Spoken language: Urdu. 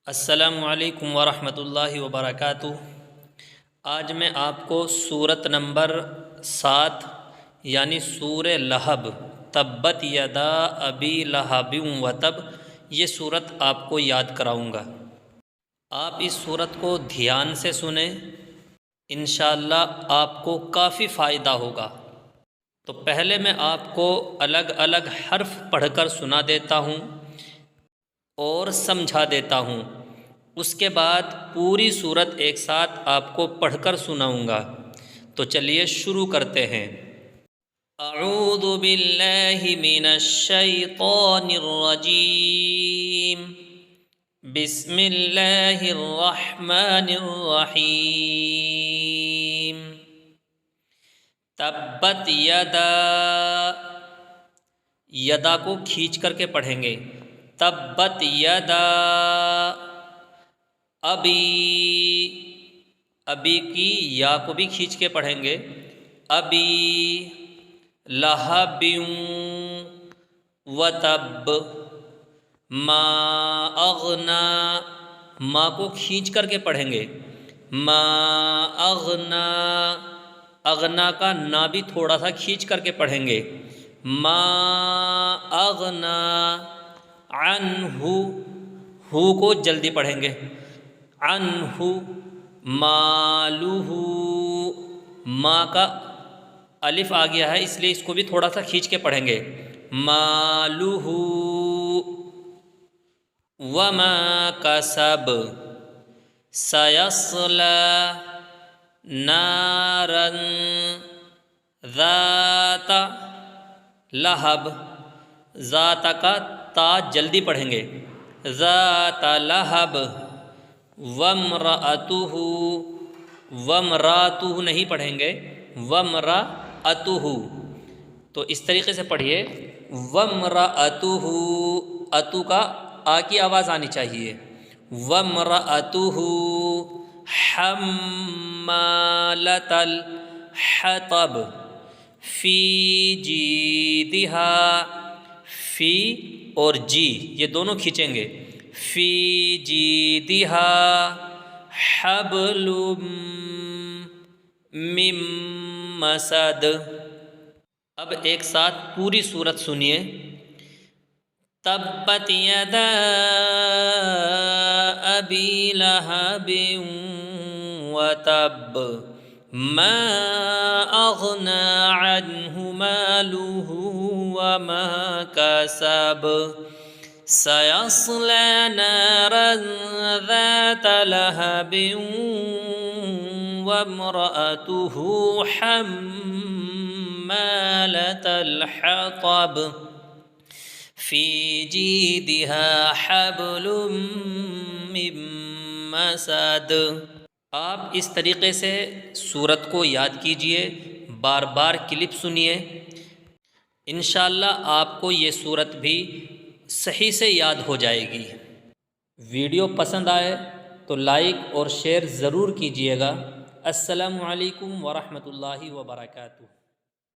السلام علیکم ورحمۃ اللہ وبرکاتہ۔ آج میں آپ کو سورت نمبر 7 یعنی سورہ لہب تبت یدا ابی لہب وتب یہ سورت آپ کو یاد کراؤں گا۔ آپ اس سورت کو دھیان سے سنیں، انشاءاللہ آپ کو کافی فائدہ ہوگا۔ تو پہلے میں آپ کو الگ الگ حرف پڑھ کر سنا دیتا ہوں اور سمجھا دیتا ہوں، اس کے بعد پوری سورت ایک ساتھ آپ کو پڑھ کر سناؤں گا۔ تو چلیے شروع کرتے ہیں۔ اعوذ باللہ من الشیطان الرجیم، بسم اللہ الرحمن الرحیم۔ تبت یدا، یدا کو کھینچ کر کے پڑھیں گے، تبت یدا ابی، ابی کی یا کو بھی کھینچ کے پڑھیں گے، ابی لہب وتب، ما اغنا، ما کو کھینچ کر کے پڑھیں گے، ما اغنا، اغنا کا نا بھی تھوڑا سا کھینچ کر کے پڑھیں گے، ما اغنا عنہ، ہو کو جلدی پڑھیں گے، عنہ مالہ، ما کا الف آ گیا ہے اس لیے اس کو بھی تھوڑا سا کھینچ کے پڑھیں گے، مالہ وما کسب سیصلی نارا ذات لہب، ذات کا تا جلدی پڑھیں گے، ذات لہب، وامرأتہ، وامرأتہ نہیں پڑھیں گے، وامرأتہ، تو اس طریقے سے پڑھیے، وامرأتہ، اتو کا آ کی آواز آنی چاہیے، وامرأتہ حمالۃ الحطب فی جیدہا، فی اور جی یہ دونوں کھینچیں گے، فی جیدہا حبل من مسد۔ اب ایک ساتھ پوری سورت سنیے، تبت یدا ابی لہب وتب، ما اغنى عنہ مالہ وما کسب سیصلی نارا ذات لہب وامرأتہ حمالۃ الحطب فی جیدہا حبل من مسد۔ آپ اس طریقے سے سورت کو یاد کیجئے، بار بار کلپ سنیے، انشاءاللہ آپ کو یہ سورت بھی صحیح سے یاد ہو جائے گی۔ ویڈیو پسند آئے تو لائک اور شیئر ضرور کیجئے گا۔ السلام علیکم ورحمۃ اللہ وبرکاتہ۔